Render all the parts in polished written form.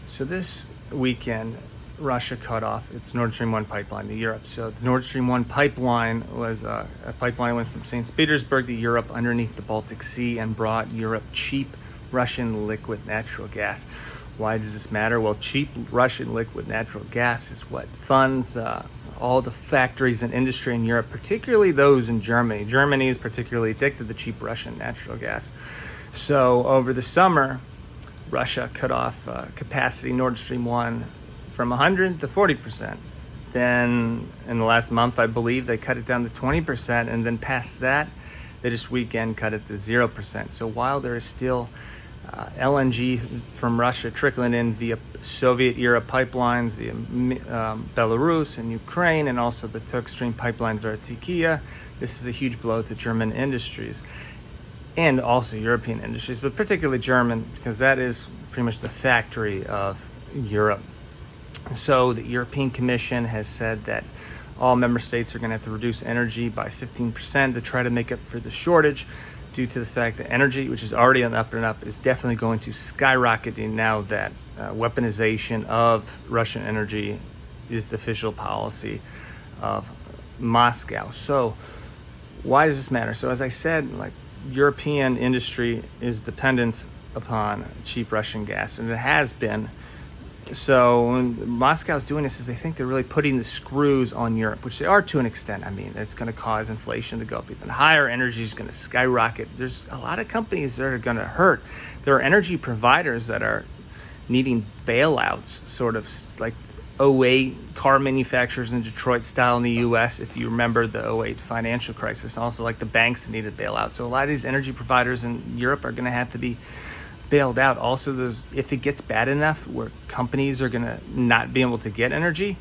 So this weekend, Russia cut off its Nord Stream 1 pipeline to Europe. So the Nord Stream 1 pipeline was a pipeline that went from St. Petersburg to Europe underneath the Baltic Sea and brought Europe cheap Russian liquid natural gas. Why does this matter? Well, cheap Russian liquid natural gas is what funds all the factories and industry in Europe, particularly those in Germany. Germany is particularly addicted to cheap Russian natural gas. So over the summer, Russia cut off capacity Nord Stream 1 from 100 to 40%. Then in the last month, I believe, they cut it down to 20%. And then past that, they this weekend cut it to 0%. So while there is still LNG from Russia trickling in via Soviet-era pipelines, via Belarus and Ukraine, and also the Turk Stream pipeline via Turkey, this is a huge blow to German industries. And also European industries, but particularly German, because that is pretty much the factory of Europe. So the European Commission has said that all member states are going to have to reduce energy by 15% to try to make up for the shortage, due to the fact that energy, which is already on the up and up, is definitely going to skyrocket now that weaponization of Russian energy is the official policy of Moscow. So why does this matter? So as I said, European industry is dependent upon cheap Russian gas, and it has been. So when Moscow's doing this, is they think they're really putting the screws on Europe, which they are to an extent. I mean, it's going to cause inflation to go up even higher. Energy is going to skyrocket. There's a lot of companies that are going to hurt. There are energy providers that are needing bailouts, sort of like '08 car manufacturers in Detroit style in the U.S. If you remember the '08 financial crisis, also like the banks needed bailouts. So a lot of these energy providers in Europe are going to have to be bailed out. Also, if it gets bad enough where companies are going to not be able to get energy,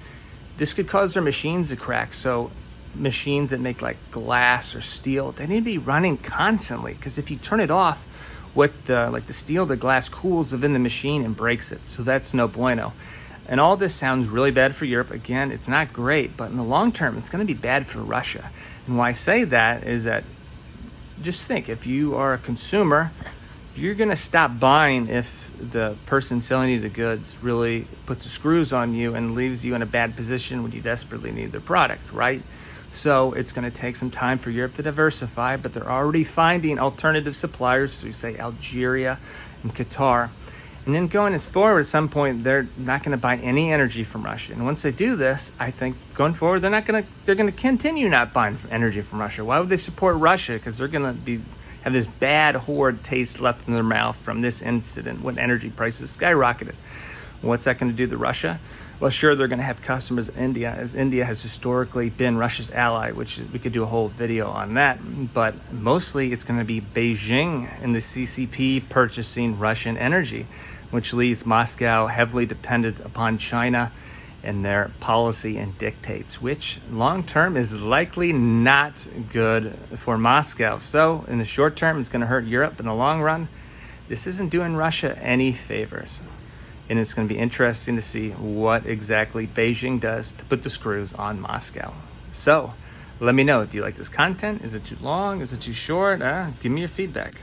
this could cause their machines to crack. So machines that make like glass or steel, they need to be running constantly, because if you turn it off, the steel, the glass cools within the machine and breaks it. So that's no bueno. And all this sounds really bad for Europe. Again, it's not great, but in the long term, it's going to be bad for Russia. And why I say that is that, just think, if you are a consumer, you're going to stop buying if the person selling you the goods really puts the screws on you and leaves you in a bad position when you desperately need their product, right? So it's going to take some time for Europe to diversify, but they're already finding alternative suppliers, so you say Algeria and Qatar. And then going as forward, at some point, they're not going to buy any energy from Russia. And once they do this, I think going forward, they're going to continue not buying energy from Russia. Why would they support Russia? Because they're going to have this bad, horrid taste left in their mouth from this incident when energy prices skyrocketed. What's that going to do to Russia? Well, sure, they're going to have customers in India, as India has historically been Russia's ally, which we could do a whole video on that. But mostly it's going to be Beijing and the CCP purchasing Russian energy, which leaves Moscow heavily dependent upon China and their policy and dictates, which long term is likely not good for Moscow. So in the short term, it's going to hurt Europe. In the long run, this isn't doing Russia any favors. And it's going to be interesting to see what exactly Beijing does to put the screws on Moscow. So let me know, do you like this content? Is it too long? Is it too short? Give me your feedback.